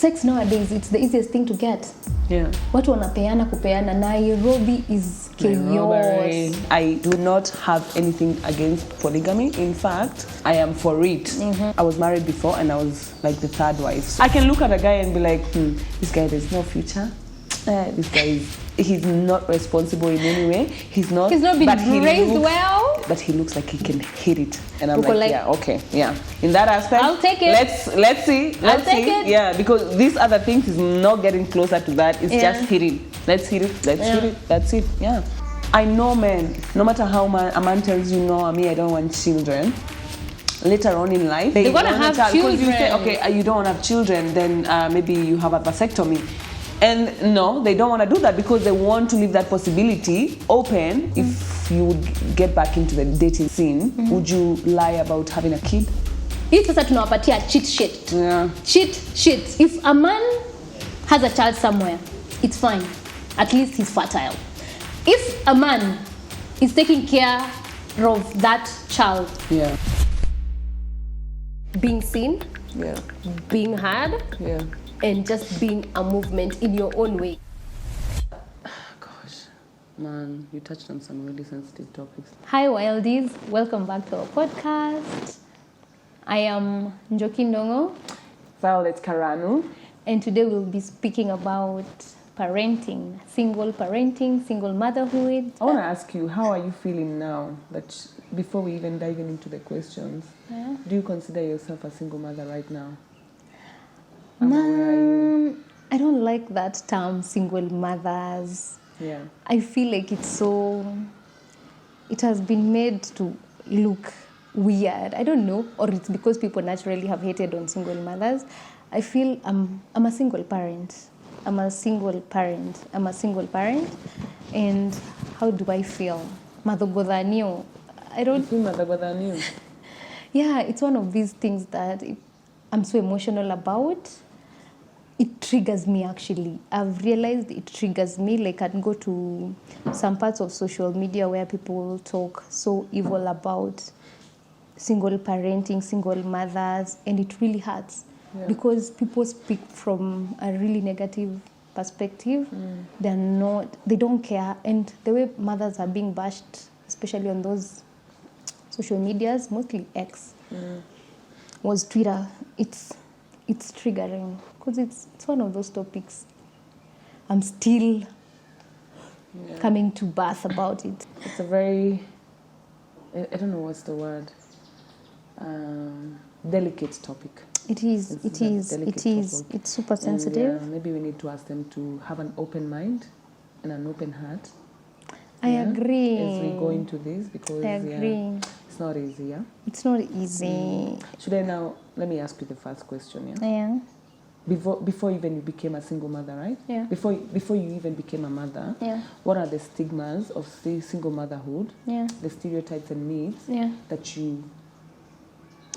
sex nowadays, it's the easiest thing to get. Yeah. Watu wanapeana kupeana. Nairobi is chaos. I do not have anything against polygamy. In fact, I am for it. Mm-hmm. I was married before and I was like the third wife. So I can look at a guy and be like, this guy, there's no future. This guy he's not responsible in any way. He's not been raised well. But he looks like he can hit it. And I'm like, yeah, okay, yeah. In that aspect, I'll take it. Let's see. I'll take it. Yeah, because these other things is not getting closer to that. It's just hitting. Let's hit it. Let's hit it. That's it. Yeah. I know men, no matter how a man tells you, no, I don't want children. Later on in life, they're going to have children. Because you say, okay, you don't want to have children, then maybe you have a vasectomy. And no, they don't want to do that because they want to leave that possibility open. If you would get back into the dating scene, would you lie about having a kid? Hii sasa tunawapatia cheat shit. Yeah. Cheat shit. If a man has a child somewhere, it's fine. At least he's fertile. If a man is taking care of that child, being seen, being heard, and just being a movement in your own way. Gosh, man, you touched on some really sensitive topics. Hi Wildies, welcome back to our podcast. I am Njoki Ndungu. Violet Karanu. And today we'll be speaking about parenting, single motherhood. I want to ask you, how are you feeling now? That before we even dive into the questions, do you consider yourself a single mother right now? I don't like that term, single mothers. Yeah. I feel like it has been made to look weird. I don't know, or it's because people naturally have hated on single mothers. I feel I'm a single parent. And how do I feel? Madhogodhanio. I don't feel madhogodhanio. Yeah, it's one of these things that I'm so emotional about. It triggers me actually. I've realized it triggers me. Like I can go to some parts of social media where people talk so evil about single parenting, single mothers, and it really hurts because people speak from a really negative perspective. They don't care. And the way mothers are being bashed, especially on those social medias, mostly X, was Twitter. It's triggering because it's one of those topics I'm still coming to birth about it. It's a very, I don't know what's the word, delicate topic. It is. It's super sensitive. And, maybe we need to ask them to have an open mind and an open heart. I agree. As we go into this, because it's not easy. Yeah, it's not easy. Let me ask you the first question. Yeah. Before even you became a single mother, right? Yeah. Before you even became a mother, what are the stigmas of single motherhood? Yeah. The stereotypes and needs that you,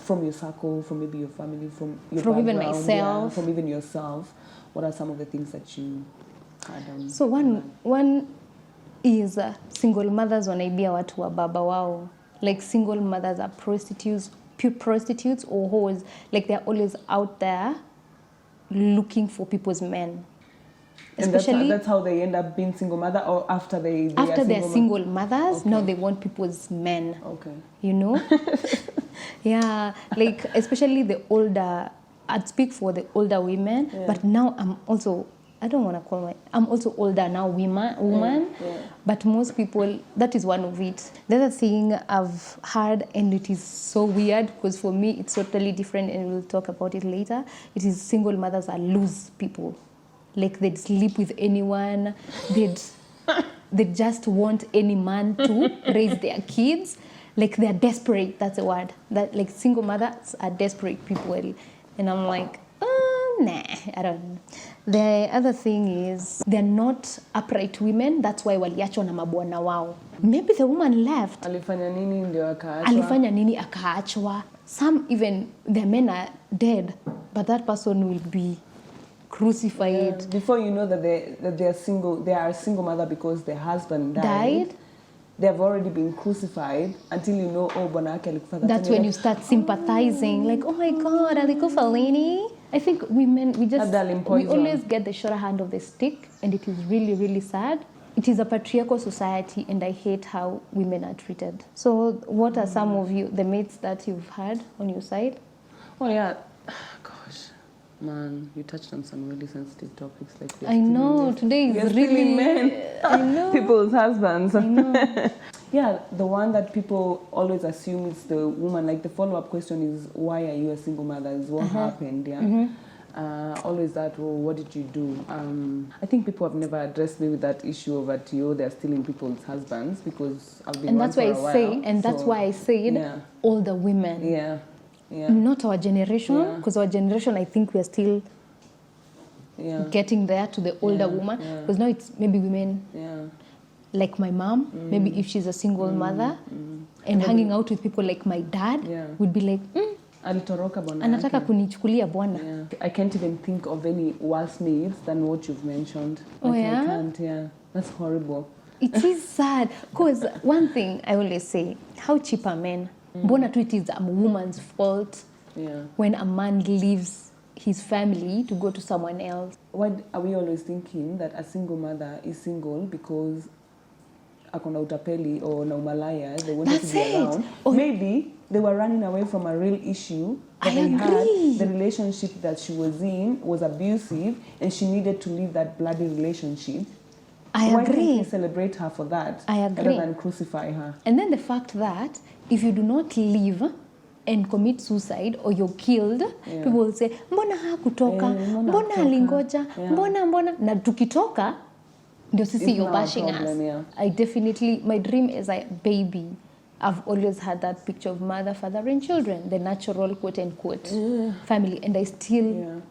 from your circle, from maybe your family, from your background, even myself, from even yourself, what are some of the things that you had? So one is single mothers wanaibia watu wa baba wao. Like single mothers are prostitutes or whores. Like they're always out there looking for people's men. Especially, and that's how they end up being single mother, or after they're single mothers, now they want people's men. Okay. You know? Yeah, like especially the older, I'd speak for the older women, but now I'm also older now, woman. But most people, that is one of it. The other thing I've heard, and it is so weird because for me it's totally different, and we'll talk about it later. It is single mothers are loose people. Like they'd sleep with anyone. They just want any man to raise their kids. Like they're desperate. That's a word. That like single mothers are desperate people, and I'm like, nah, I don't know. The other thing is they're not upright women. That's why waliachwa na mabwana wao. Maybe the woman left. Alifanya nini akaachwa. Some even their men are dead, but that person will be crucified. Yeah. Before you know that they are single, they are a single mother because their husband died. They have already been crucified until you know, oh, Bonake. That's when you start sympathizing. Like, oh my God, alikufa lini? I think women, we always get the shorter hand of the stick, and it is really, really sad. It is a patriarchal society, and I hate how women are treated. So what are some of the mates that you've had on your side? Oh, yeah. Gosh, man, you touched on some really sensitive topics. Like I know, today is really... men. I know. People's husbands. I know. Yeah, the one that people always assume is the woman. Like the follow-up question is, why are you a single mother? Is what happened, yeah? Always that, well, what did you do? I think people have never addressed me with that issue of that, they're stealing people's husbands, because I've been that's why that's why I said all the women. Yeah. Not our generation, because our generation, I think we are still getting there to the older woman, because now it's maybe women like my mom, maybe if she's a single mother and hanging out with people like my dad, would be like, anataka kunichukulia bwana. I can't even think of any worse needs than what you've mentioned. I can't, that's horrible. It is sad, because one thing I always say, how cheap are men? Mbona tu it is a woman's fault when a man leaves his family to go to someone else. Why are we always thinking that a single mother is single because akona utapeli or na umalaya, they wanted to be around? Maybe they were running away from a real issue that they had. The relationship that she was in was abusive, and she needed to leave that bloody relationship. Why can't we celebrate her for that? I agree. Rather than crucify her. And then the fact that if you do not leave and commit suicide or you're killed, people will say, mbona hakutoka, mbona alingoja, mbona, na tukitoka, ndio sisi you're bashing us. I definitely, my dream is a baby. I've always had that picture of mother, father, and children, the natural quote unquote family, and I still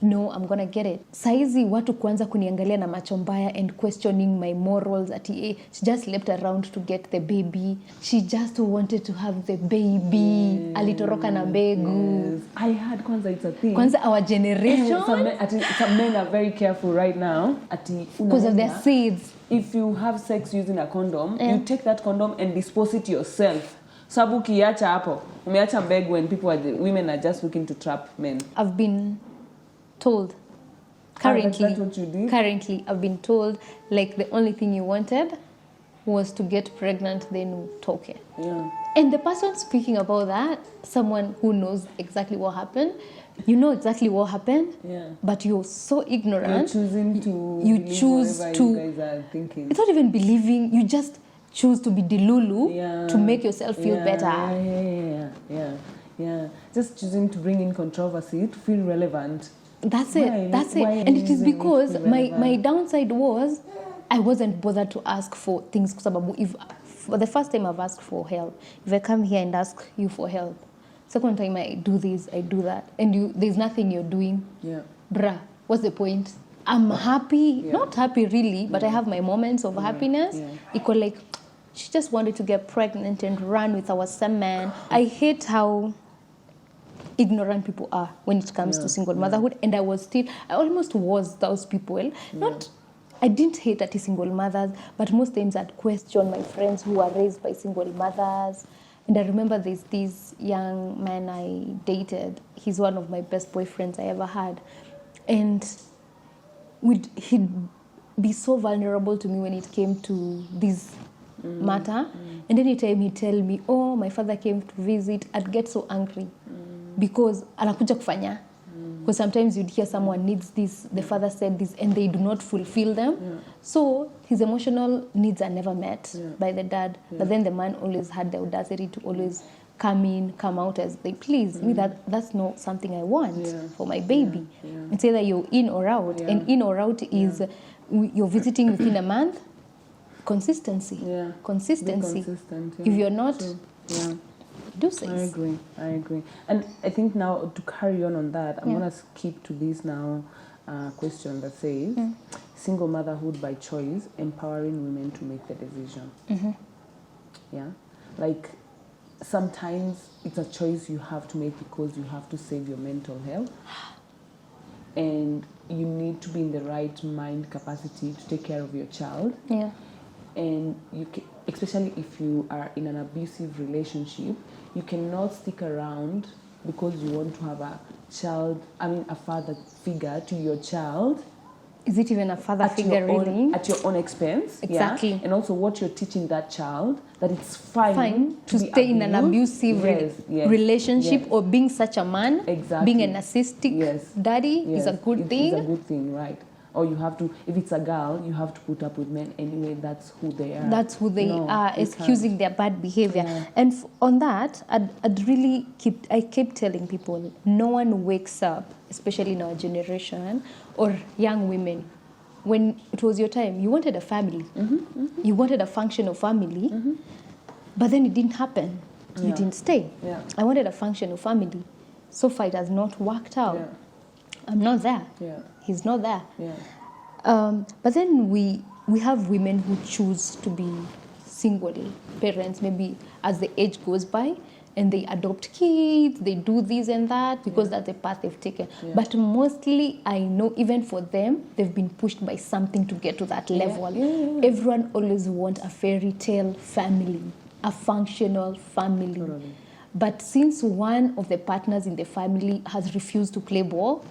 know I'm gonna get it. Saizi watu kuanza kuniangalia na macho mbaya and questioning my morals she just left around to get the baby. She just wanted to have the baby. Alitoroka na mbegu. I heard kwanza it's a thing. Kwanza our generation. Some men are very careful right now. Because of their seeds. If you have sex using a condom, you take that condom and dispose it yourself. Sabu kiacha hapo. Umeacha mbegu when women are just looking to trap men. I've been told currently that's what you did? Currently I've been told like the only thing you wanted was to get pregnant, then talk it. And the person speaking about that, someone who knows exactly what happened, you know exactly what happened, but you're so ignorant. You're choosing to you choose to you guys are thinking. It's not even believing, you just choose to be delulu to make yourself feel better. Just choosing to bring in controversy to feel relevant. That's it. And it is because my downside was I wasn't bothered to ask for things. If for the first time I've asked for help, if I come here and ask you for help, second time I do this, I do that, and there's nothing you're doing. Bruh, what's the point? I'm happy, not happy really, but I have my moments of happiness. Equal like she just wanted to get pregnant and run with our semen. I hate how ignorant people are when it comes to single motherhood, and I almost was those people. I didn't hate that single mothers, but most times I'd question my friends who are raised by single mothers. And I remember there's this young man I dated. He's one of my best boyfriends I ever had, and he'd be so vulnerable to me when it came to this matter. And anytime he'd tell me, oh, my father came to visit, I'd get so angry. Because anakuja kufanya. Because sometimes you'd hear someone needs this, the father said this, and they do not fulfill them. So his emotional needs are never met by the dad. But then the man always had the audacity to always come out as they please. Me, that's not something I want for my baby. It's either you're in or out. And in or out is you're visiting within a month. Consistency. Consistency. If you're not... do things. I agree. And I think now to carry on that, I'm going to skip to this now question that says, single motherhood by choice, empowering women to make the decision. Like sometimes it's a choice you have to make because you have to save your mental health. And you need to be in the right mind capacity to take care of your child. And especially if you are in an abusive relationship, you cannot stick around because you want to have a a father figure to your child. Is it even a father figure, really? At your own expense. Exactly. Yeah? And also what you're teaching that child, that it's fine to stay in an abusive relationship or being such a man. Exactly. Being a narcissistic daddy is a good thing. It's a good thing, right? Or you have to, if it's a girl, you have to put up with men anyway. That's who they are. That's who they are, excusing their bad behavior. Yeah. And on that, I kept telling people, no one wakes up, especially in our generation, or young women, when it was your time, you wanted a family. Mm-hmm, mm-hmm. You wanted a functional family, mm-hmm. but then it didn't happen. You didn't stay. Yeah. I wanted a functional family. So far, it has not worked out. Yeah. I'm not there. Yeah. He's not there. Yeah. But then we have women who choose to be single parents, maybe as the age goes by, and they adopt kids, they do this and that because that's the path they've taken. Yeah. But mostly, I know even for them, they've been pushed by something to get to that level. Yeah. Yeah. Everyone always wants a fairy tale family, a functional family. Totally. But since one of the partners in the family has refused to play ball,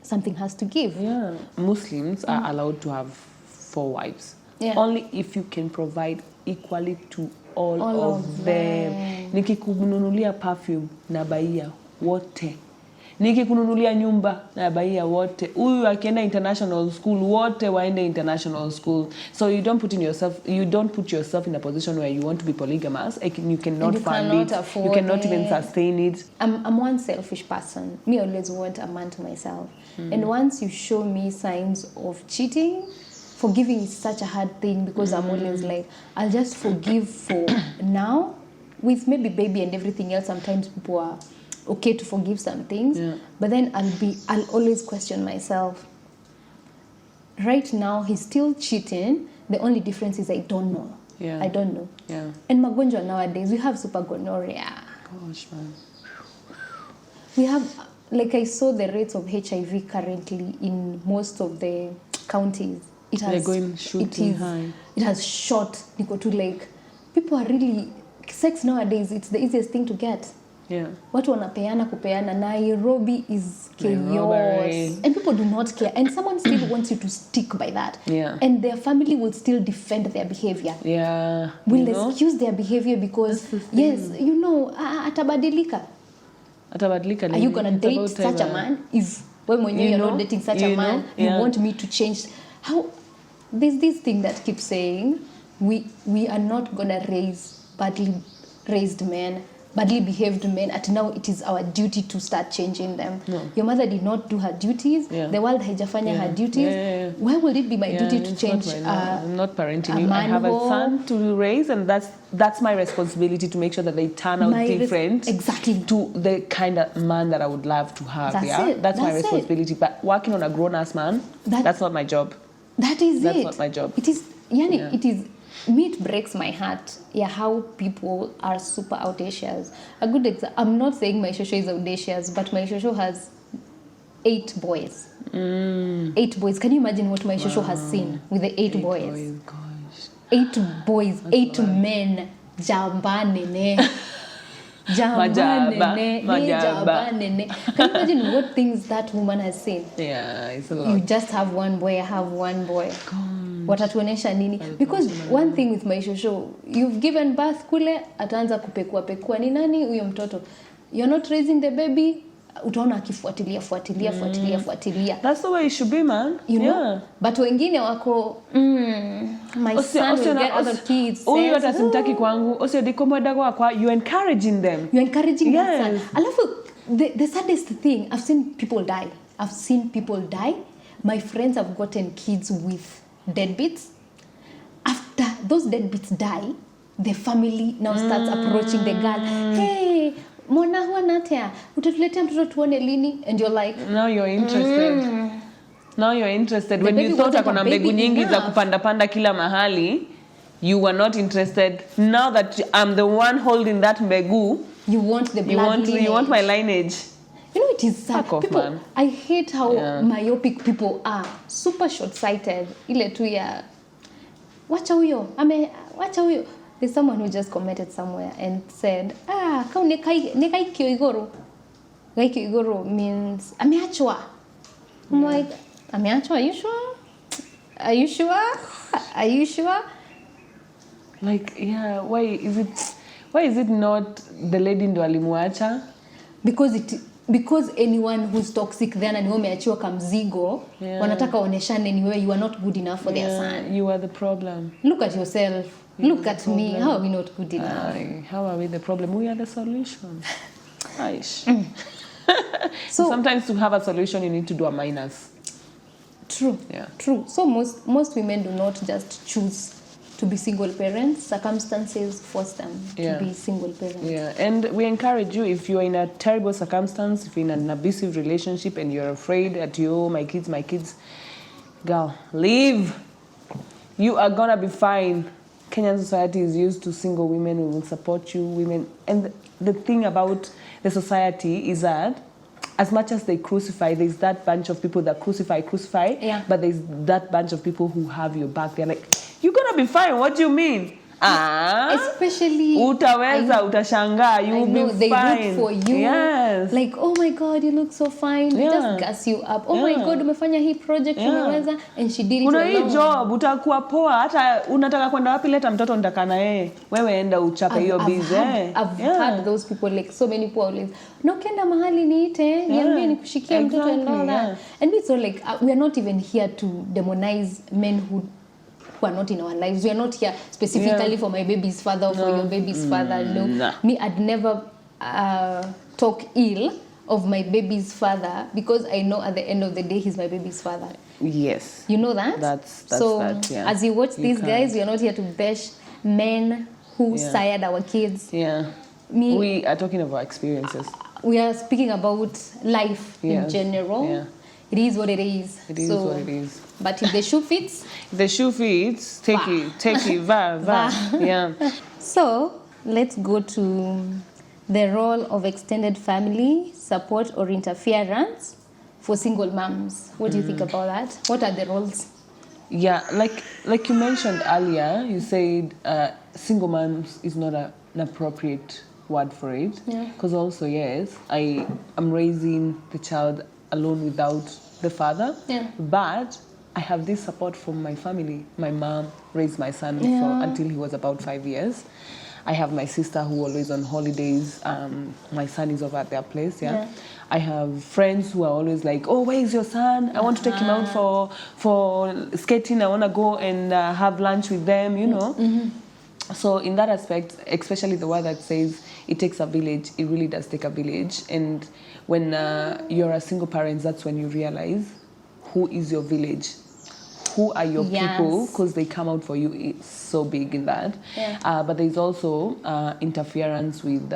something has to give. Yeah. Muslims are allowed to have 4 wives. Yeah. Only if you can provide equally to all of them. Nikikununulia perfume na baia wote. Nikikununulia nyumba na baia wote. Huyu akienda international school wote waende international school. So you don't put yourself in a position where you want to be polygamous. You cannot fund it. You cannot even sustain it. I'm one selfish person. Me always want a man to myself. And once you show me signs of cheating, forgiving is such a hard thing because I'm always like, I'll just forgive for now. With maybe baby and everything else, sometimes people are okay to forgive some things. Yeah. But then I'll always question myself. Right now, he's still cheating. The only difference is I don't know. Yeah. I don't know. Yeah. And magonjwa nowadays, we have super gonorrhea. Gosh, man. We have, like I saw the rates of HIV currently in most of the counties. They're going shooting high. It has shot. People are really, sex nowadays, it's the easiest thing to get. Yeah. Watu wanapeana kupeana. Nairobi is chaos. And people do not care. And someone still wants you to stick by that. Yeah. And their family will still defend their behavior. Yeah. Will excuse their behavior because, atabadilika. Are you going to date such a man? If when you're not dating such a man, you want me to change. How? There's this thing that keeps saying, we are not going to raise badly raised men, badly behaved men, and now it is our duty to start changing them. No. Your mother did not do her duties. Yeah. The world haijafanya her duties. Yeah. Why will it be my duty to change? I'm not parenting you. I have a son to raise, and that's my responsibility to make sure that they turn out different to the kind of man that I would love to have. That's my responsibility. But working on a grown-ass man, that's not my job. That's not my job. It is, it is. It breaks my heart, how people are super audacious. A good example, I'm not saying my shosho is audacious, but my shosho has 8 boys. 8 boys. Can you imagine what my shosho has seen with the 8 boys? Gosh. 8 boys, that's 8 men. Jamba nene. Jamba nene. Can you imagine what things that woman has seen? Yeah, it's a lot. You just have one boy, I have one boy. Watatuonesha nini? Because one thing with my shosho, you've given birth kule, ataanza kupekua ni nani huyo mtoto. You're not raising the baby, utaona akifuatilia. That's the way it should be, man. You know? But wengine wako my son will get other kids. Huyu atasimtaki kwangu. Osio dikomoda kwa you're encouraging them. You're encouraging that son. Alafu the saddest thing, I've seen people die. My friends have gotten kids with deadbeats. After those deadbeats die, the family now starts approaching the girl. Hey, mwana huwa natea, utatuletea mtoto tuone lini? And you're like, now you're interested. When you thought akona mbegu nyingi za kupanda kila mahali, you were not interested. Now that I'm the one holding that mbegu, you want the blood lineage. You want my lineage. You know, it is sad. People, I hate how myopic people are. Super short-sighted. Ile tu ya, wacha huyo. There's someone who just commented somewhere and said, kau nekai kio igoro. Like Igoro means ameachwa. I'm like, ameachwa, are you sure? Are you sure? Are you sure? Like, yeah, why is it not the lady ndo alimuacha? Because anyone who's toxic then and umeachiwa kamzigo, wanataka oneshane ni wewe, you are not good enough for their son. You are the problem. Look at yourself. Look at me. How are we not good enough? How are we the problem? We are the solution. So sometimes to have a solution, you need to do a minus. True. Yeah. True. So most women do not just choose to be single parents. Circumstances force them to be single parents. Yeah, and we encourage you, if you're in a terrible circumstance, if you're in an abusive relationship and you're afraid that my kids, girl, leave. You are gonna be fine. Kenyan society is used to single women. We will support you, women. And the thing about the society is that as much as they crucify, there's that bunch of people that crucify, but there's that bunch of people who have your back. They're like, you're gonna be fine. What do you mean? Especially utaweza, utashangaa, you'll be fine. They root for you. Yes. Like, oh my God, you look so fine. They just gas you up. Oh my God, umefanya hii project, umeweza, and she did it alone. Kuna hii job, utakuwa poa. Hata unataka kwenda wapi, leta mtoto nitaka na yeye. Wewe enda uchape hiyo busy. I've had those people, like so many people always, no kenda mahali niite, niambie nikushikie mtoto and all that. And it's all like, we are not even here to demonize men who are not in our lives. We are not here specifically for my baby's father or for your baby's father. No. Me, I'd never talk ill of my baby's father because I know at the end of the day he's my baby's father. Yes. You know that? That's so that, as you watch these guys, we are not here to bash men who sired our kids. Yeah. We are talking about experiences. We are speaking about life in general. Yeah. It is what it is. It is what it is. But if the shoe fits, take it, va. Yeah. So let's go to the role of extended family support or interference for single moms. What do you think about that? What are the roles? Yeah, like you mentioned earlier, you said single moms is not an appropriate word for it. Yeah. Because also, yes, I am raising the child alone without the father. Yeah. But I have this support from my family. My mom raised my son until he was about 5 years. I have my sister who always on holidays. My son is over at their place. Yeah. I have friends who are always like, oh, where is your son? I want to take him out for skating. I want to go and have lunch with them, you know. Mm-hmm. So in that aspect, especially the word that says it takes a village, it really does take a village. And when you're a single parent, that's when you realize who is your village. Who are your people? Because they come out for you. It's so big in that. Yeah. But there's also interference with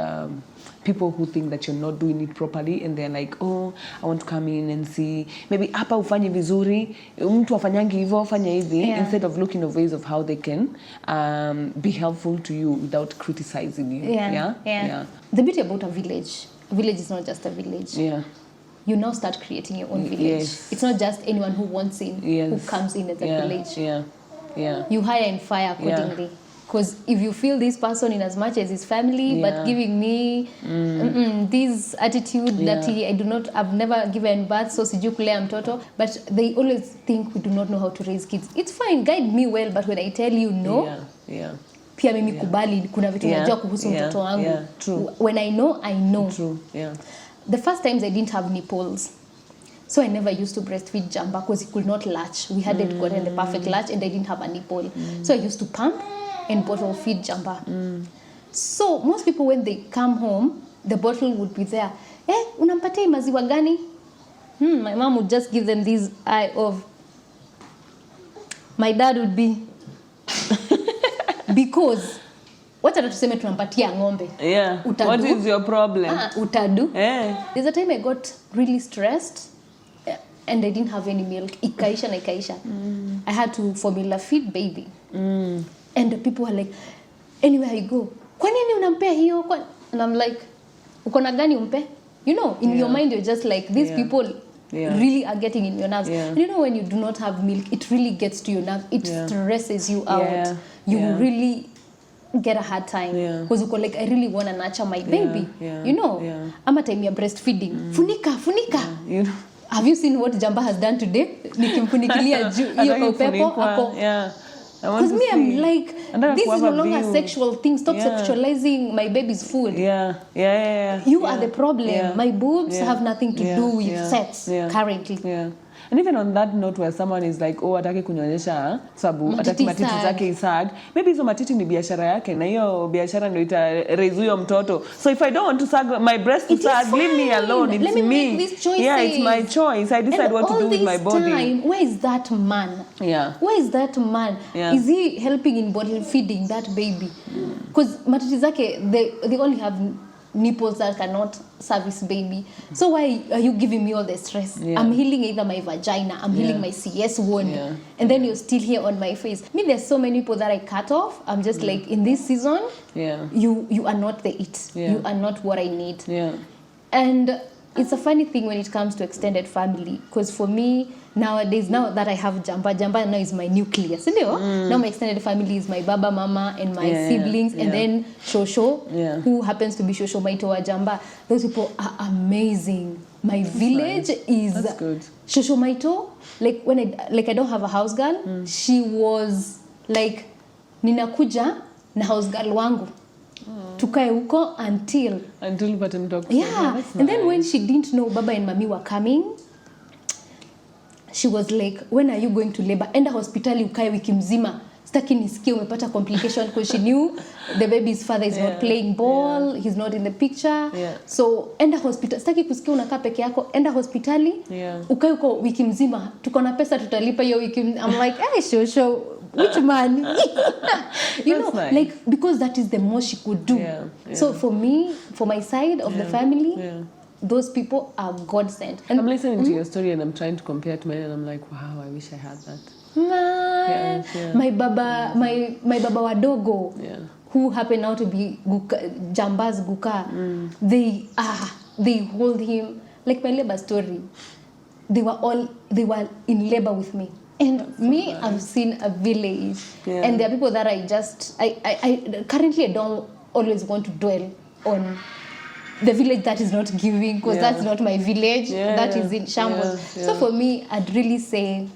people who think that you're not doing it properly, and they're like, oh, I want to come in and see, maybe hapa ufanye vizuri, mtu afanyangi hivyo, fanya hivi, instead of looking at ways of how they can be helpful to you without criticizing you. Yeah. The beauty about a village is not just a village. Yeah. You now start creating your own village. Yes. It's not just anyone who wants in, who comes in as a village. Yeah. You hire and fire accordingly. Because if you feel this person in as much as his family, but giving me this attitude that I've never given birth, so sijui kulea mtoto, but they always think we do not know how to raise kids. It's fine, guide me well, but when I tell you no, pia mimi kubali, kuna vitu najua kuhusu mtoto wangu. True. When I know. True, yeah. The first times I didn't have nipples. So I never used to breastfeed Jamba because he could not latch. We hadn't gotten the perfect latch and I didn't have a nipple. So I used to pump and bottle feed Jamba. So most people when they come home, the bottle would be there. Unampatia maziwa gani? My mom would just give them this eye of. My dad would be because what are tuseme tunampatia ng'ombe? Yeah. Utadu? What is your problem? Utadu. There's a time I got really stressed and I didn't have any milk. Ikaisha. I had to formula feed baby. And the people were like, anywhere I go, kwa nini unampea hiyo? And I'm like, uko na gani umpe? You know, in your mind you're just like, these people really are getting in your nerves. And you know when you do not have milk, it really gets to your nerves. It stresses you out. You really get a hard time because uko like I really want to nurture my baby, you know. Ama time ya breastfeeding, funika you know. Have you seen what Jamba has done today? Nikimfunikilia juu hiyo kwa upepo ako. Because me, I'm like, this is no longer a sexual thing. Stop sexualizing my baby's food. You are the problem. My boobs have nothing to do with sex currently. And even on that note where someone is like, oh, ataki kunyonyesha sababu ataki matiti zake isag, maybe hizo matiti ni biashara yake na hiyo biashara ndio ita raise huyo mtoto. So if I don't want to sag my breast to sag, leave me alone. It's Let me make these choices. Yeah, it's my choice. I decide what to do with my body. Time, where is that man? Where is that man? Is he helping in bottle feeding that baby? Because matiti zake, they only have nipples that cannot service baby. So why are you giving me all the stress? I'm healing either my vagina, I'm healing my CS wound, and then you're still here on my face. I mean, there's so many people that I cut off. I'm just like, in this season, you are not the it. You are not what I need. And it's a funny thing when it comes to extended family, because for me nowadays, now that I have Jamba now is my nucleus. Now my extended family is my baba, mama, and my siblings, and then Shosho, who happens to be Shosho Maito wa Jamba. Those people are amazing. My village is Shosho Maito. Like when I don't have a house girl, she was like ninakuja na house girl wangu. Tukae huko until upate mtoto. And then when she didn't know Baba and Mami were coming, she was like, when are you going to labor? Enda hospitali ukae wiki mzima. Sitaki nisikie umepata complication, because she knew the baby's father is not playing ball, he's not in the picture. So enda hospital. Sitaki kusikia unakaa peke yako. Enda hospitali ukae huko wiki mzima. Tuko na pesa tutalipa hiyo wiki. I'm like, hey, Shosho, which man? You know, nice. Like, because that is the most she could do. So for me, for my side of the family, those people are God sent. And I'm listening to your story and I'm trying to compare to mine, and I'm like, wow, I wish I had that. My baba wadogo, who happen now to be Jambas Guka, they hold him like my labor story. They were in labor with me. And me, I've seen a village, and there are people that I currently don't always want to dwell on the village that is not giving, because that's not my village, that is in shambles. So for me, I'd really say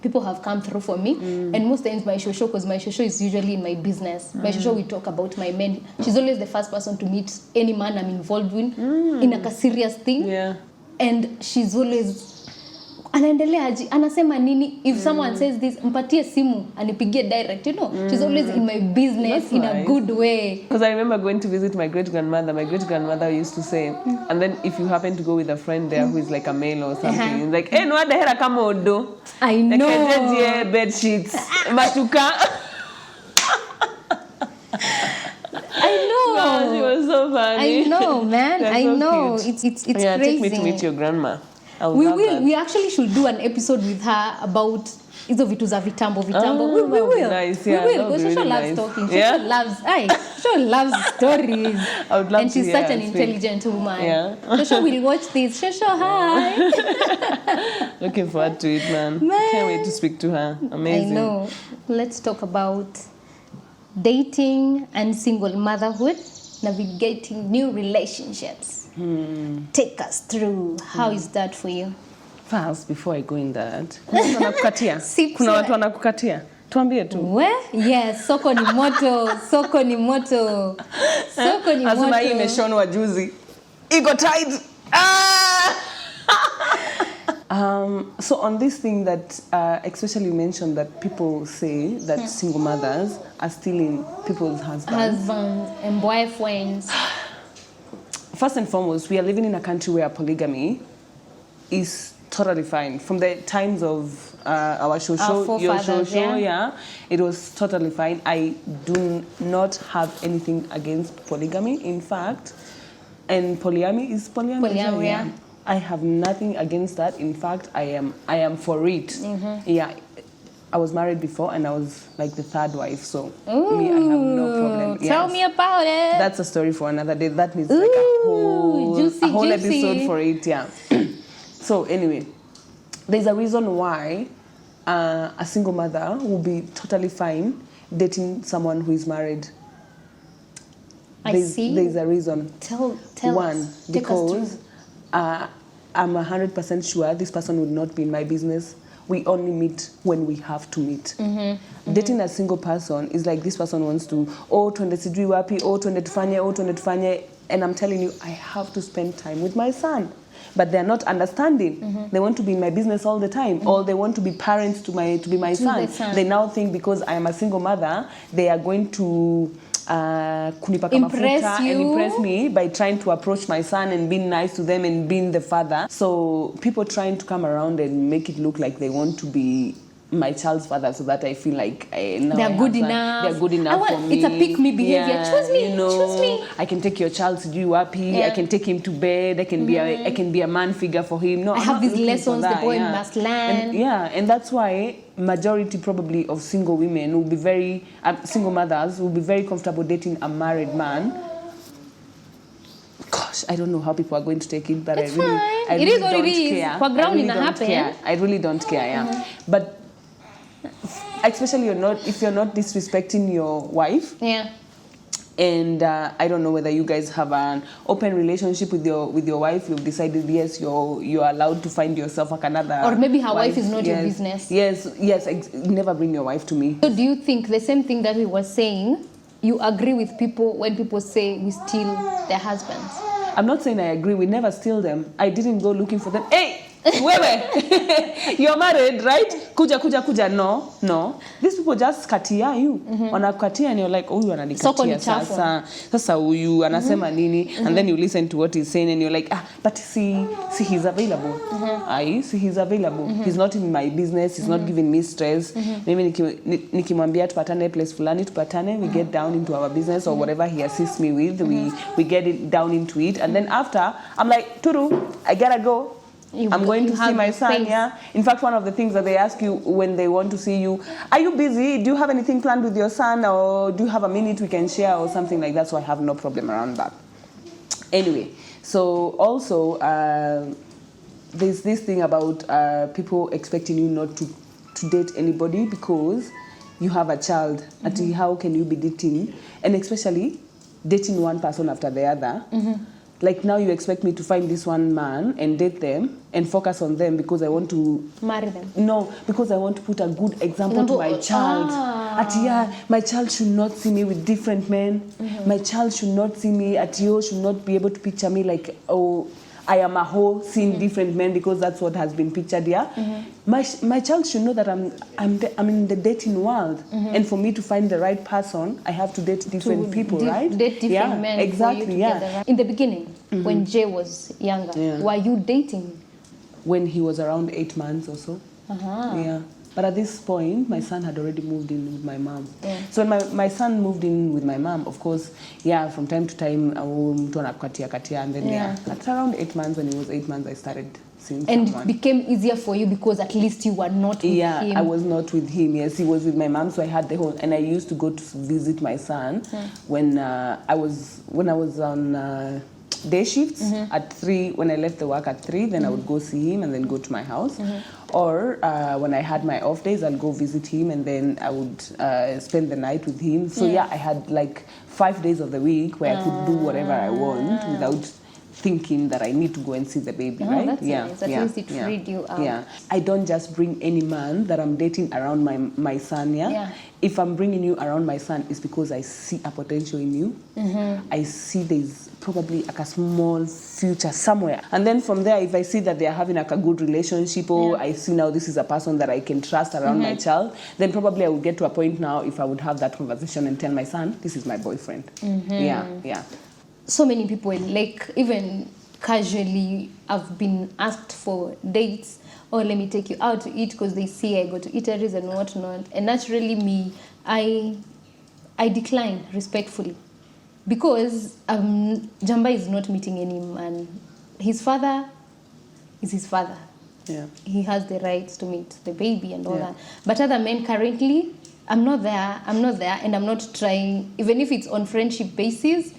people have come through for me, and most times my shosho, because my shosho is usually in my business. My shosho, we talk about my men. She's always the first person to meet any man I'm involved in a serious thing, and she's always anaendelea aje, anasema nini, if someone says this, mpatie simu anipigie direct, you know. She's always in my business in a good way. Because I remember going to visit my great grandmother used to say, and then if you happen to go with a friend there who is like a male or something, like, hey, no, the hera kama odo. I know. Like, bed sheets, matuka. I know. No, she was so funny. I know, man. I know. Cute. It's crazy. Take me to meet your grandma. We will. That. We actually should do an episode with her about hizo vitu za vitambo. We will. Nice, we will. Because Shosho loves talking. Shosho loves stories. I would love and she's such an intelligent woman. Shosho will watch this. Shosho, hi. Looking forward to it, man. Can't wait to speak to her. Amazing. I know. Let's talk about dating and single motherhood, navigating new relationships. Take us through. How is that for you? First, before I go in that, kuna watu wanakukatia. Tuambie tu. Yes, soko ni moto. Azuma hii imeshonwa juzi. Iko tight. So on this thing that especially you mentioned that people say that single mothers are stealing people's husbands and boyfriends. First and foremost, we are living in a country where polygamy is totally fine. From the times of our shosho, your shosho, it was totally fine. I do not have anything against polygamy. In fact, and polyamy is polyamy. I have nothing against that. In fact, I am for it. I was married before and I was like the third wife, so me, I have no problem. Tell me about it. That's a story for another day. That needs like a whole episode for it, So anyway, there's a reason why a single mother will be totally fine dating someone who is married there's a reason. Tell One, us. because I'm 100% sure this person would not be in my business. We only meet when we have to meet. Dating a single person is like this person wants to, twende sijui wapi, twende tufanye, and I'm telling you, I have to spend time with my son. But they're not understanding. They want to be in my business all the time, or they want to be parents to be my son. They now think because I am a single mother, they are going to kunipaka mafuta and impress me by trying to approach my son and being nice to them and being the father. So people trying to come around and make it look like they want to be my child's father, so that I feel like they're good enough. They're good enough for me. It's a pick me behavior. Choose me. Choose me. I can take your child to do happy. I can take him to bed. I can be a man figure for him. No, I have these lessons the boy must learn. And that's why majority probably of single women will be very single mothers will be very comfortable dating a married man. Gosh, I don't know how people are going to take it, but it's fine. I really don't care. For ground in I really don't care. But especially if you're not disrespecting your wife. And I don't know whether you guys have an open relationship with your wife. You've decided, yes, you're allowed to find yourself like another. Or maybe her wife is not your business. Yes. Never bring your wife to me. So do you think the same thing that we were saying, you agree with people when people say we steal their husbands? I'm not saying I agree. We never steal them. I didn't go looking for them. Hey! Wewe, you're married, right? Kuja. No. These people just katia you. Wanakatia and you're like, huyu ananikatia sasa huyu anasema nini? And then you listen to what he's saying and you're like, but see he's available. See he's available. He's not in my business. He's not giving me stress. Maybe nikimwambia tupatane place fulani tupatane, we get down into our business or whatever he assists me with. We get it down into it, and then after I'm like, Turu, I gotta go. I'm going to see my son, In fact, one of the things that they ask you when they want to see you, are you busy? Do you have anything planned with your son? Or do you have a minute we can share or something like that? So I have no problem around that. Anyway, so also there's this thing about people expecting you not to date anybody because you have a child. How can you be dating? And especially dating one person after the other. Like now you expect me to find this one man and date them and focus on them because I want to marry them. No, because I want to put a good example to my child. My child should not see me with different men. My child should not see me should not be able to picture me like, I am a hoe seeing different men because that's what has been pictured here. My child should know that I'm in the dating world, and for me to find the right person, I have to date different people, right? Date different men. Exactly. For you to get the right. In the beginning, when Jay was younger, were you dating? When he was around 8 months or so. But at this point, my son had already moved in with my mom. So when my son moved in with my mom, of course, from time to time, mtu anakatia, and then at around 8 months, when he was 8 months, I started seeing someone. And it became easier for you because at least you were not with him. I was not with him. Yes, he was with my mom, so I had the whole. And I used to go to visit my son when I was on day shifts at 3. When I left the work at 3, then I would go see him and then go to my house. Or when I had my off days, I'll go visit him and then I would spend the night with him. So I had like 5 days of the week where I could do whatever I want without thinking that I need to go and see the baby, right? That's nice. At least it freed you out. I don't just bring any man that I'm dating around my son, If I'm bringing you around my son, it's because I see a potential in you. I see there's probably like a small future somewhere. And then from there, if I see that they're having like a good relationship, or I see now this is a person that I can trust around my child, then probably I would get to a point now if I would have that conversation and tell my son, this is my boyfriend. So many people, like even casually, I've been asked for dates, or let me take you out to eat because they see I go to eateries and whatnot. And naturally I decline respectfully because Jamba is not meeting any man. His father is his father. He has the rights to meet the baby and all that. But other men currently, I'm not there, and I'm not trying, even if it's on friendship basis,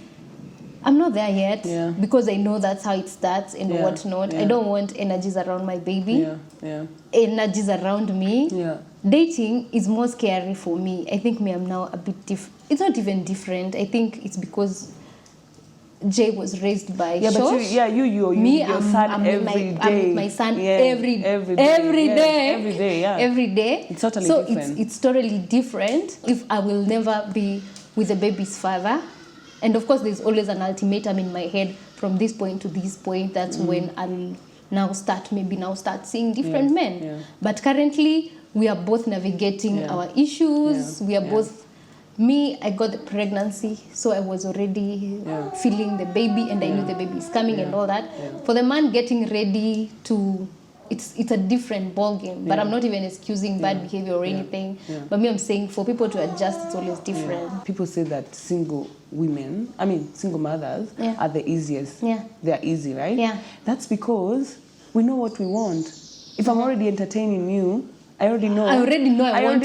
I'm not there yet because I know that's how it starts and whatnot. I don't want energies around my baby, energies around me. Dating is more scary for me. I think I'm now a bit different. It's not even different. I think it's because Jay was raised by Shosh. But your son every day. I'm with my son every day. It's totally different. So it's totally different if I will never be with the baby's father. And of course, there's always an ultimatum in my head from this point to this point. That's when I'll now start seeing different men. Yeah. But currently, we are both navigating our issues. We are both... Me, I got the pregnancy, so I was already feeling the baby, and I knew the baby is coming and all that. Yeah. For the man getting ready to, it's a different ball game. But I'm not even excusing bad behavior or anything. Yeah. But me, I'm saying for people to adjust, it's always different. Yeah. People say that single mothers are the easiest. Yeah. They're easy, right? Yeah. That's because we know what we want. If I'm already entertaining you, I already know I want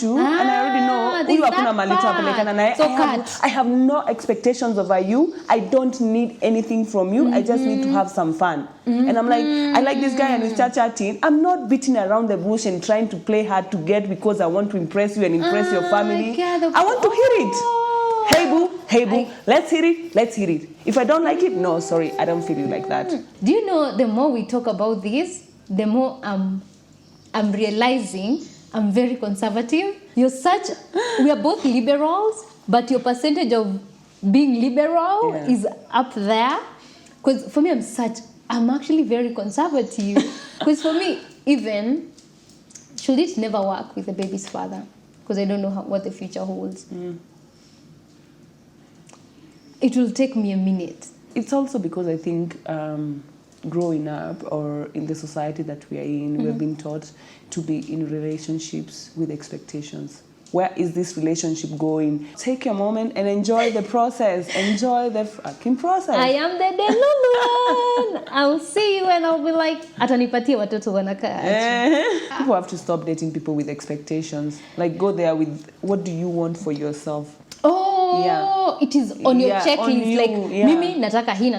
you. And I already know I have no expectations over you. I don't need anything from you. I just need to have some fun. And I'm like, I like this guy and we start chatting. I'm not beating around the bush and trying to play hard to get because I want to impress you and impress your family. I want to hear it. Hey boo, let's hear it. If I don't like it, no, sorry, I don't feel you like that. Do you know, the more we talk about this, the more I'm realizing I'm very conservative. We are both liberals, but your percentage of being liberal is up there. Because for me, I'm actually very conservative. Because for me, even, should it never work with the baby's father? Because I don't know what the future holds. It will take me a minute. It's also because I think growing up or in the society that we are in, we've been taught to be in relationships with expectations. Where is this relationship going? Take your moment and enjoy the process. Enjoy the fucking process. I am the Delulu. I'll see you and I'll be like, atanipatia watoto wanakaa. People have to stop dating people with expectations. Like, go there with, what do you want for yourself? It is on your checklist. Like, mimi nataka hii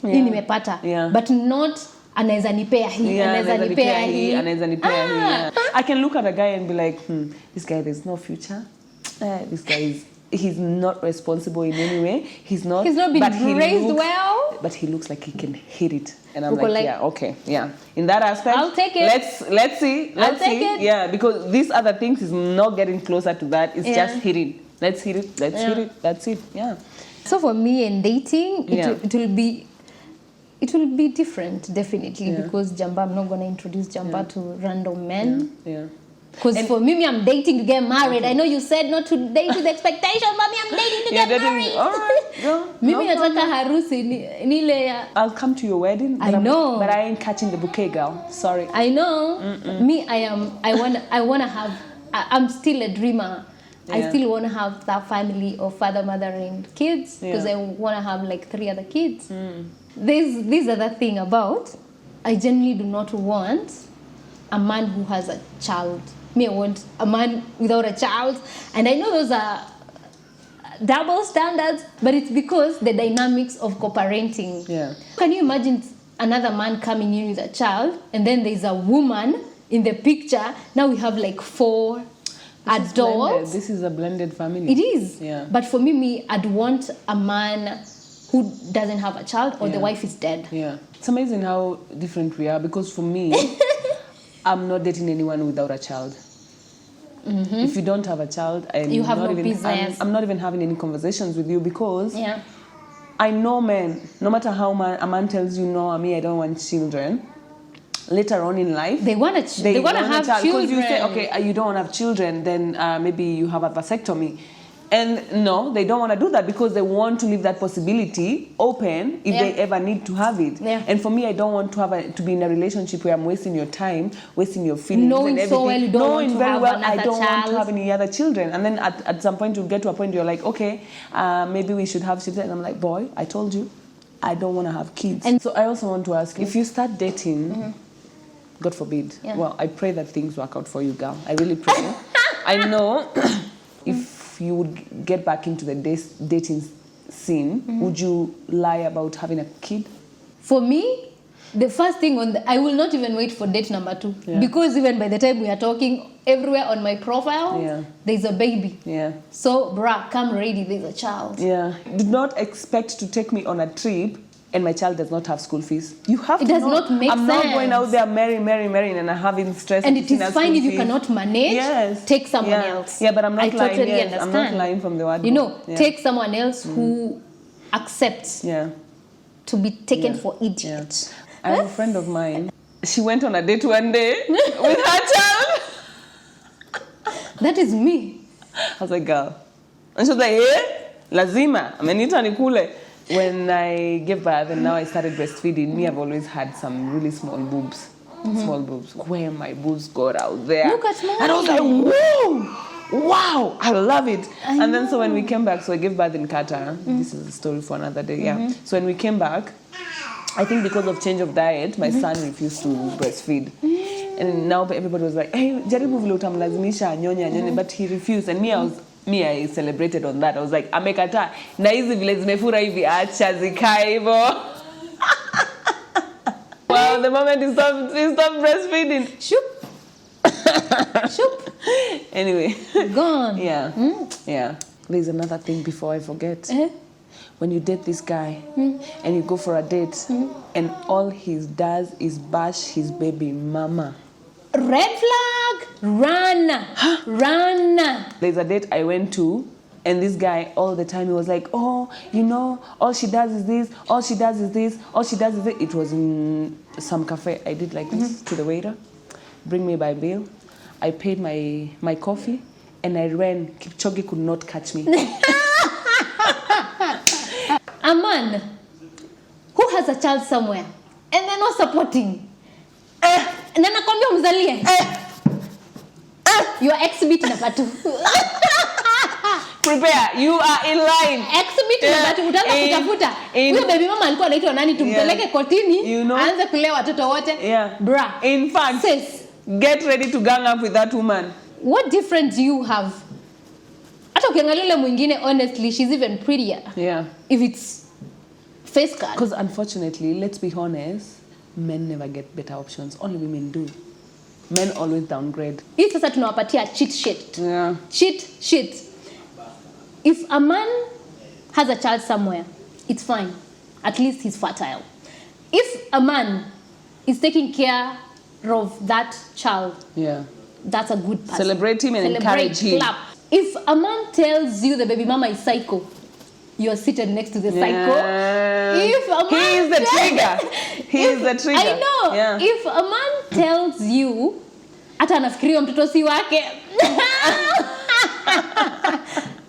nimepata. But not anaweza nipea hii, anaweza nipea hii. I can look at a guy and be like, this guy, there's no future. This guy he's not responsible in any way. He's not been raised well. But he looks like he can hit it. And I'm like, in that aspect, I'll take it. Let's see. Take it. Yeah, because these other things is not getting closer to that. It's just hitting. Let's hit it. That's it. Yeah. So for me and dating, it will be different, definitely, because Jamba, I'm not going to introduce Jamba to random men. Because for me, I'm dating to get married. I know you said not to date with expectations, but I'm dating to get married. All right, Mimi nataka harusi nile. I'll come to your wedding. I know, but I ain't catching the bouquet, girl. Sorry. I know. Me, I wanna have. I'm still a dreamer. I still want to have that family of father, mother, and kids because I want to have like 3 other kids. There's other thing about, I genuinely do not want a man who has a child. I want a man without a child. And I know those are double standards, but it's because the dynamics of co-parenting. Can you imagine another man coming in with a child and then there's a woman in the picture? Now we have like 4 adults. This is a blended family. It is. But for me, I'd want a man who doesn't have a child or the wife is dead. It's amazing how different we are, because for me, I'm not dating anyone without a child. If you don't have a child, you have no business. I'm not even having any conversations with you, because I know men, no matter how a man tells you, no, I don't want children, later on in life, they want to have children. Because you say, okay, you don't want to have children, then maybe you have a vasectomy. And no, they don't want to do that because they want to leave that possibility open if they ever need to have it. And for me, I don't want to be in a relationship where I'm wasting your time, wasting your feelings and everything. Knowing very well I don't want to have any other children. And then at some point, you'll get to a point you're like, okay, maybe we should have children. And I'm like, boy, I told you, I don't want to have kids. And so I also want to ask you, if you start dating, God forbid, well, I pray that things work out for you, girl. I really pray. I know if you would get back into the dating scene, would you lie about having a kid? For me, the first thing I will not even wait for date number 2 because even by the time we are talking, everywhere on my profile, there's a baby. Yeah. So, bruh, come ready. There's a child. Yeah. Do not expect to take me on a trip and my child does not have school fees. You have to know. It does not make sense. I'm not going out there marrying and having stress. And it is fine if you cannot manage. Yes. Take someone else. Yeah, but I'm not lying. Totally understand. I'm not lying from the word. Take someone else who accepts to be taken for idiot. I have a friend of mine. She went on a date one day with her child. That is me. I was like, girl. And she was like, lazima. Amenita nikule. When I gave birth and now I started breastfeeding, me, I've always had some really small boobs. Small boobs. Where my boobs got out there. Look at mine. And I was like, whoa! Wow, I love it. And then so when we came back, so I gave birth in Qatar. This is a story for another day. Yeah. So when we came back, I think because of change of diet, my son refused to breastfeed. And now everybody was like, hey, jaribu vile utamlazimisha anyonye, but he refused. And I celebrated on that. I was like, amekataa. Na hizi vile zimefura hivi acha zikae hivyo. Well, the moment he stopped breastfeeding. Shoop. Shoop. Anyway. Gone. Yeah. Yeah. There's another thing before I forget. When you date this guy and you go for a date and all he does is bash his baby mama. Red flag. Run. Run. There's a date I went to and this guy all the time he was like, oh, all she does is this, all she does is this, all she does is this. It was in some cafe. I did like this to the waiter. Bring me my bill. I paid my coffee and I ran. Kipchoge could not catch me. A man who has a child somewhere and they're not supporting. Na nakwambia mzalie. You are exhibit number 2. Prepare, you are in line. Exhibit number 2 utaanza kutafuta. Huyo baby mama alikuwa anaitwa nani tumpeleke kotini aanze kulea watoto wote. Bra. In fact, sis, get ready to gang up with that woman. What difference do you have? Hata ukiangalia yule mwingine, honestly, she's even prettier. Yeah. If it's face card. Because unfortunately, let's be honest, men never get better options. Only women do. Men always downgrade. Hii sasa tunawapatia cheat sheet. Yeah. Cheat sheet. If a man has a child somewhere, it's fine. At least he's fertile. If a man is taking care of that child, that's a good person. Celebrate him and encourage him. Clap. If a man tells you the baby mama is psycho, you're seated next to the psycho. If a man he is the trigger. He is the trigger. I know. Yeah. If a man tells you, hata anafikiria mtoto si wake.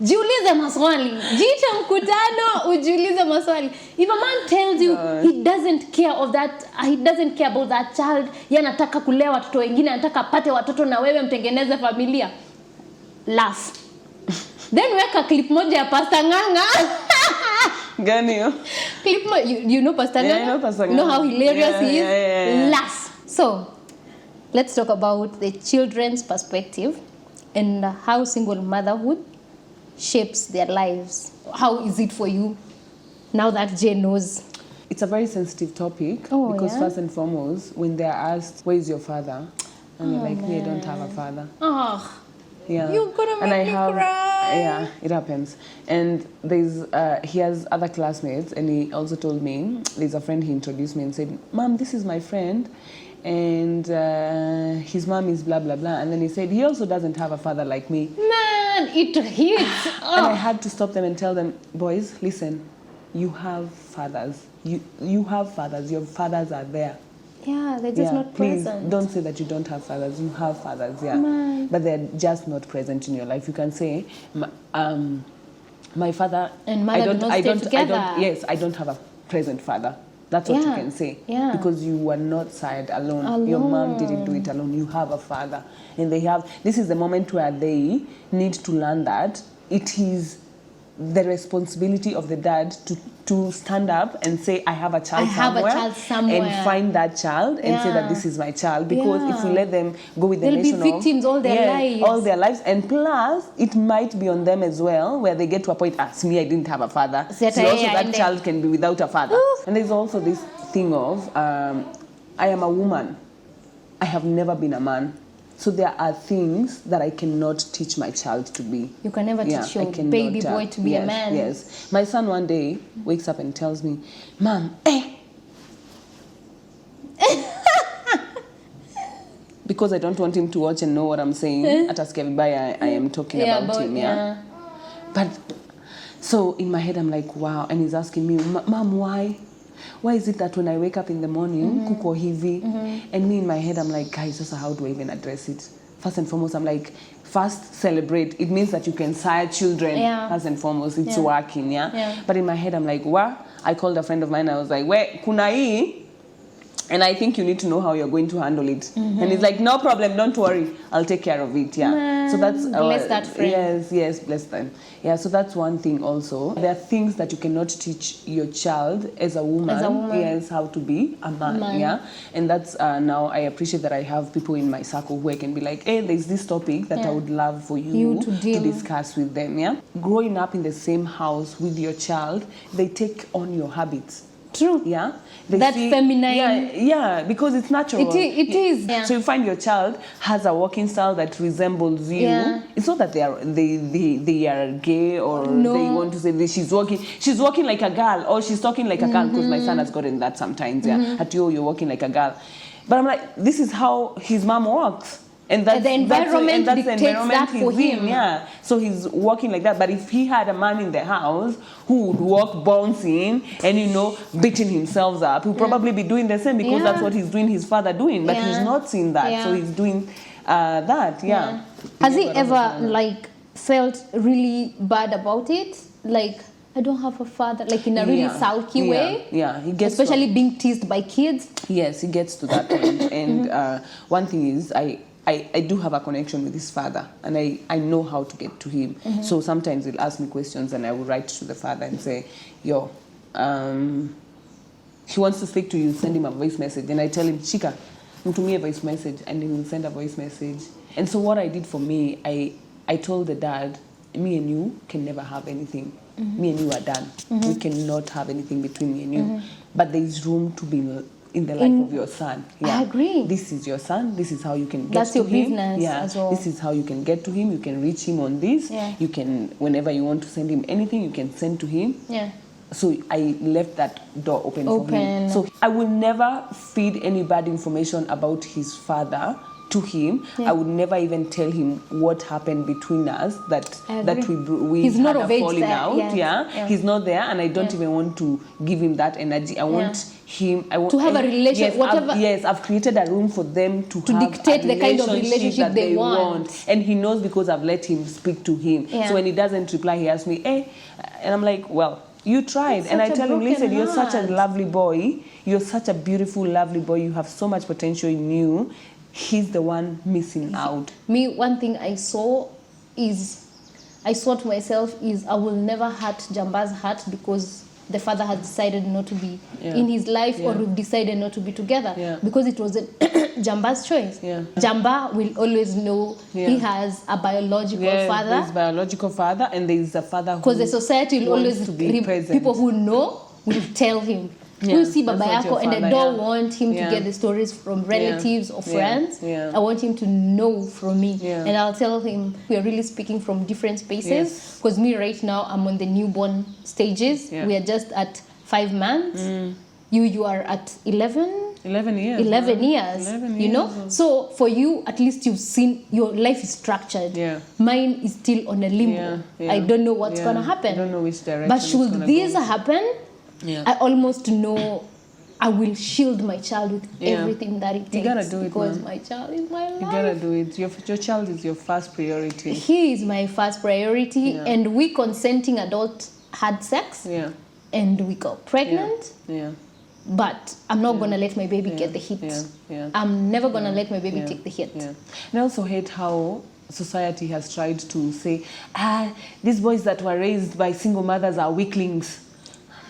Jiulize maswali. Jiita mkutano, ujiulize maswali. If a man tells you he doesn't care of that, he doesn't care about that child, yeye anataka kulea watoto wengine, anataka apate watoto na wewe mtengeneze familia. Laugh. Then weka clip moja ya Pastor Nganga. Gani yo? Clip you know Pastor Nganga? Yeah, I know Pastor Nganga. You know how hilarious he is? Yeah. Laugh. So, let's talk about the children's perspective and how single motherhood shapes their lives. How is it for you now that Jay knows? It's a very sensitive topic because first and foremost, when they're asked, where is your father? And you're like, me, I don't have a father. Oh, yeah. You're gonna make me cry. Yeah, it happens. And there's he has other classmates, and he also told me, there's a friend he introduced me and said, Mom, this is my friend, and his mom is blah, blah, blah. And then he said, he also doesn't have a father like me. Man, it hits. And I had to stop them and tell them, boys, listen, you have fathers. You have fathers. Your fathers are there. Yeah, they're just not present. Please don't say that you don't have fathers. You have fathers, but they're just not present in your life. You can say, my father and mother I don't have a present father. That's what you can say. Yeah. Because you were not sired alone. Your mom didn't do it alone. You have a father. And this is the moment where they need to learn that it is the responsibility of the dad to stand up and say, I have a child somewhere. And find that child and say that this is my child. Because if we let them go with the nation be victims all their lives. And plus, it might be on them as well, where they get to a point, me, I didn't have a father. So also that child can be without a father. And there's also this thing of I am a woman. I have never been a man. So there are things that I cannot teach my child to be. You can never teach your baby boy to be a man. Yes. My son one day wakes up and tells me, Mom, because I don't want him to watch and know what I'm saying. At I am talking about him. Yeah. But so in my head I'm like, wow. And he's asking me, Mom, why? Why is it that when I wake up in the morning, kuko hivi, and me in my head, I'm like, guys, how do I even address it? First and foremost, I'm like, first celebrate. It means that you can sire children. First and foremost, it's working, But in my head, I'm like, what? I called a friend of mine. I was like, where kuna hii? And I think you need to know how you're going to handle it. And he's like, no problem, don't worry, I'll take care of it. So that's bless that friend. Yes, bless them. So that's one thing also. There are things that you cannot teach your child as a woman. Yes, how to be a man. And that's now I appreciate that I have people in my circle who I can be like, hey, there's this topic that I would love for you to discuss with them. Growing up in the same house with your child, they take on your habits. True. That feminine. Because it's natural. It is. So you find your child has a walking style that resembles you. It's not that they are gay or they want to say that she's walking like a girl or she's talking like a girl, because my son has gotten that sometimes. At you're walking like a girl. But I'm like, this is how his mom walks. And that's the environment dictates that for him. So he's walking like that. But if he had a man in the house who would walk bouncing and, beating himself up, he'll probably be doing the same because that's what he's doing his father doing. But he's not seen that. So he's doing that. Has he ever, felt really bad about it? Like, I don't have a father, in a really sulky way. He gets especially being teased by kids. Yes, he gets to that point. And one thing is, I do have a connection with his father, and I know how to get to him. So sometimes he'll ask me questions, and I will write to the father and say, he wants to speak to you, send him a voice message. And I tell him, Shika, mtumie a voice message, and he will send a voice message. And so what I did for me, I told the dad, me and you can never have anything. Me and you are done. We cannot have anything between me and you. But there is room to be in the life of your son. I agree. This is your son. This is how you can get That's to your him. business as well. This is how you can get to him. You can reach him on this. You can, whenever you want to send him anything, you can send to him. So I left that door open for him. So I will never feed any bad information about his father to him. I would never even tell him what happened between us, that we He's had not a of age falling there. out. He's not there, and I don't even want to give him that energy. I want him to have a relationship. I've created a room for them to have dictate the kind of relationship that they want. And he knows because I've let him speak to him. So when he doesn't reply, he asks me, hey, and I'm like, well, you tried. And I tell him, listen, you're such a lovely boy. You're such a beautiful, lovely boy. You have so much potential in you. He's the one missing out. Me, one thing I saw to myself is I will never hurt Jamba's heart because the father has decided not to be in his life, or we've decided not to be together because it was Jamba's choice. Jamba will always know he has a biological father. There's biological father, and there's a father who, because the society will always people who know will tell him. You see Baba Yako, and I don't want him to get the stories from relatives or friends. I want him to know from me. And I'll tell him we are really speaking from different spaces. Because me right now, I'm on the newborn stages. We are just at 5 months. You are at 11 years. 11 years. So for you, at least you've seen your life is structured. Mine is still on a limbo. I don't know what's going to happen. I don't know which direction. But should this happen, I almost know I will shield my child with everything that it takes. You gotta do it, because my child is my life. You gotta do it. Your child is your first priority. He is my first priority, and we consenting adults had sex, and we got pregnant. But I'm not gonna let my baby get the hit. I'm never gonna let my baby take the hit. And I also hate how society has tried to say, these boys that were raised by single mothers are weaklings.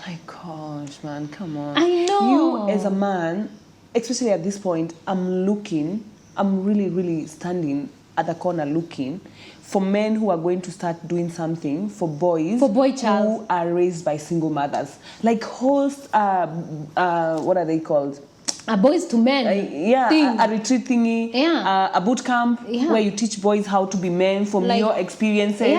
My gosh, man, come on. I know. You as a man, especially at this point, I'm really, really standing at the corner looking for men who are going to start doing something for boys child who are raised by single mothers. Like host, what are they called? A boys to men a retreat thingy, a boot camp where you teach boys how to be men from your experiences,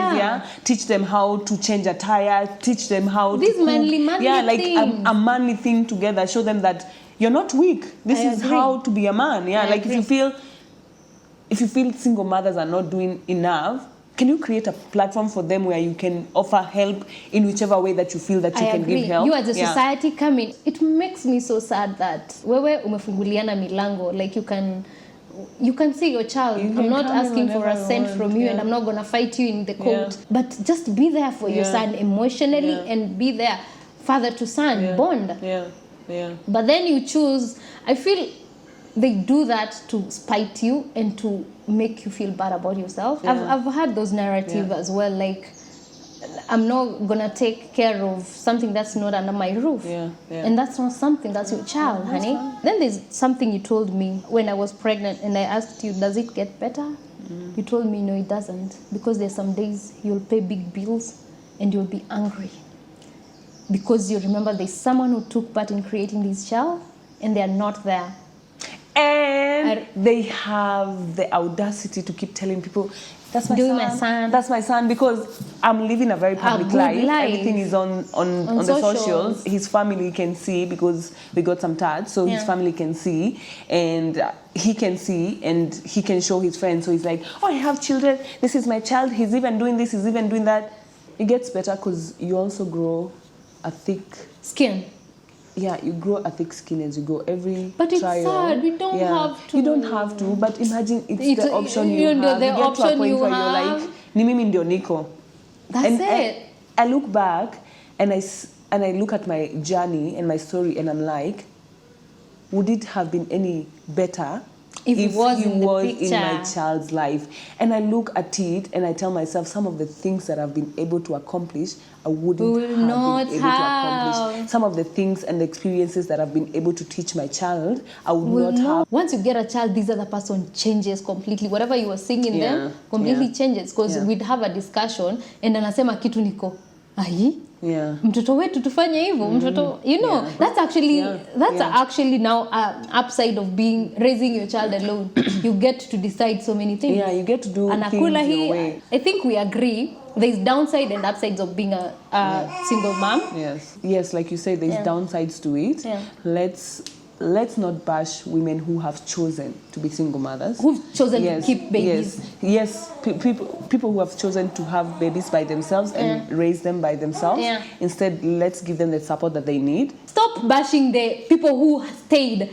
teach them how to change a tire, teach them how this to manly thing. A manly thing together, show them that you're not weak. This is how to be a man. Like if you feel single mothers are not doing enough, can you create a platform for them where you can offer help in whichever way that you feel that you can give help? You as a society come in. It makes me so sad that wewe umefunguliana milango, like you can see your child. I'm not asking for a cent from you, and I'm not going to fight you in the court. But just be there for your son emotionally and be there, father to son, bond. But then you choose, I feel they do that to spite you and to make you feel bad about yourself. I've had those narratives as well, like I'm not gonna take care of something that's not under my roof, and that's not something, that's your child, honey. Then there's something you told me when I was pregnant, and I asked you, does it get better? You told me no, it doesn't, because there's some days you'll pay big bills and you'll be angry because you remember there's someone who took part in creating this child and they're not there. And they have the audacity to keep telling people, that's my son. That's my son, because I'm living a very public life. Everything is on the socials. His family can see, because we got some tats, so his family can see, and he can see, and he can show his friends. So he's like, oh, I have children. This is my child. He's even doing this. He's even doing that. It gets better because you also grow a thick skin. Yeah, you grow a thick skin as you go. But it's sad. We don't have to. You don't have to. But imagine it's the option you have. The you get option to a point you where have. You're like, ni mimi ndio niko. That's it. I look back and I look at my journey and my story, and I'm like, would it have been any better if he was in my child's life? And I look at it and I tell myself, some of the things that I've been able to accomplish, I wouldn't have been able to accomplish. Some of the things and the experiences that I've been able to teach my child, I would not have. Once you get a child, this other person changes completely. Whatever you were seeing in them completely changes, because we'd have a discussion and anasema kitu niko mtoto wetu tufanye hivyo, mtoto, that's actually now upside of raising your child alone. You get to decide so many things. You get to do things your way. I think we agree there's downside and upsides of being a single mom. Yes, like you say, there's downsides to it. Let's not bash women who have chosen to be single mothers. Who've chosen to keep babies. Yes. People who have chosen to have babies by themselves and raise them by themselves. Instead, let's give them the support that they need. Stop bashing the people who stayed.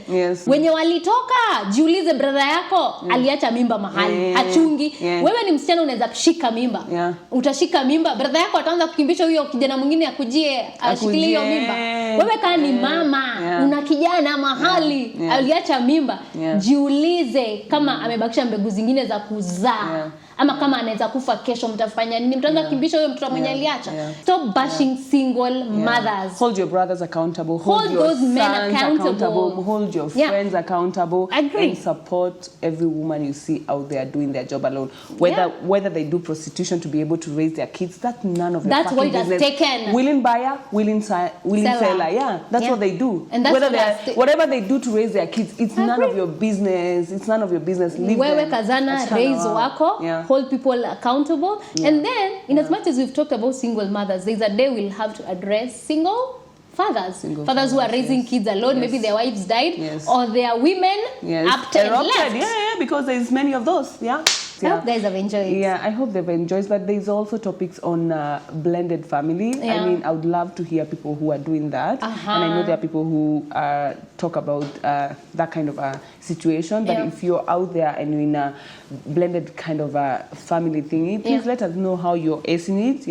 Wenye walitoka, jiulize brother yako aliacha mimba mahali, hachungi. Wewe ni msichana, unaweza kushika mimba. Utashika mimba, brother yako ataanza kukimbisha huyo kijana mwingine akujie ashikilie hiyo mimba. Wewe kama ni mama, una kijana mahali aliacha mimba, jiulize kama amebakisha mbegu zingine za kuzaa. Ama kama anaweza kufa kesho, mtafanya nini? Mtaanza kukimbisha huyo mtoto mwenye aliacha. Stop bashing single mothers. Hold your brothers accountable. Hold your those men accountable. Hold your friends accountable. Agree. And support every woman you see out there doing their job alone. Whether they do prostitution to be able to raise their kids, that's none of your fucking business. That's what it has taken. Willing buyer, willing seller. That's what they do. And that's whatever they do to raise their kids, it's none of your business. It's none of your business. Leave Wewe them. Kazana, raise wako. Hold people accountable. And then, in as much as we've talked about single mothers, there's a day we'll have to address single fathers who are raising kids alone. Maybe their wives died, or their women up and left. Because there's many of those. I hope guys have enjoyed. I hope they've enjoyed. But there's also topics on blended family. I mean, I would love to hear people who are doing that. And I know there are people who talk about that kind of a situation. But if you're out there and you're in a blended kind of a family thingy, please let us know how you're acing it.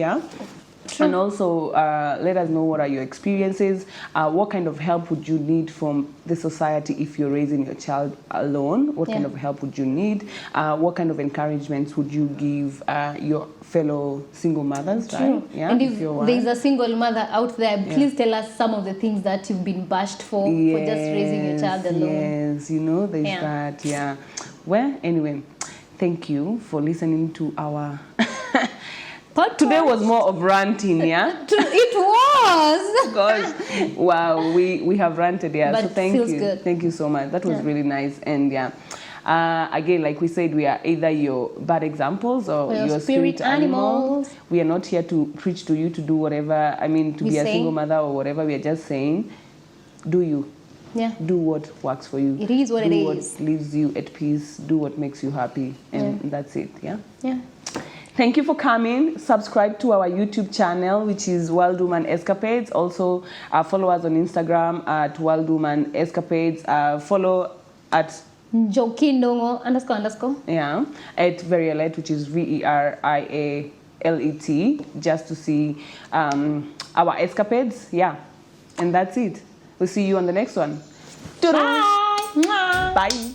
True. And also let us know what are your experiences. What kind of help would you need from the society if you're raising your child alone? What kind of help would you need? What kind of encouragements would you give your fellow single mothers? True. Right? And if there's a single mother out there, please tell us some of the things that you've been bashed for just raising your child alone. Yes, there's that. Well, anyway. thank you for listening to our... Today was more of ranting, yeah? It was! Gosh, wow, we have ranted, yeah. But so thank you. Good. Thank you so much. That was really nice. And yeah, again, like we said, we are either your bad examples or your spirit animals. We are not here to preach to you to do whatever, to be a single mother or whatever. We are just saying, do you. Yeah. Do what works for you. It is what it is. Do what leaves you at peace. Do what makes you happy. And that's it, yeah? Yeah. Thank you for coming. Subscribe to our YouTube channel, which is Wild Woman Escapades. Also, follow us on Instagram at Wild Woman Escapades. Follow at Njoki Ndungu __. Yeah, at Verialet, which is VERIALET, just to see our escapades. Yeah, and that's it. We'll see you on the next one. Bye. Bye.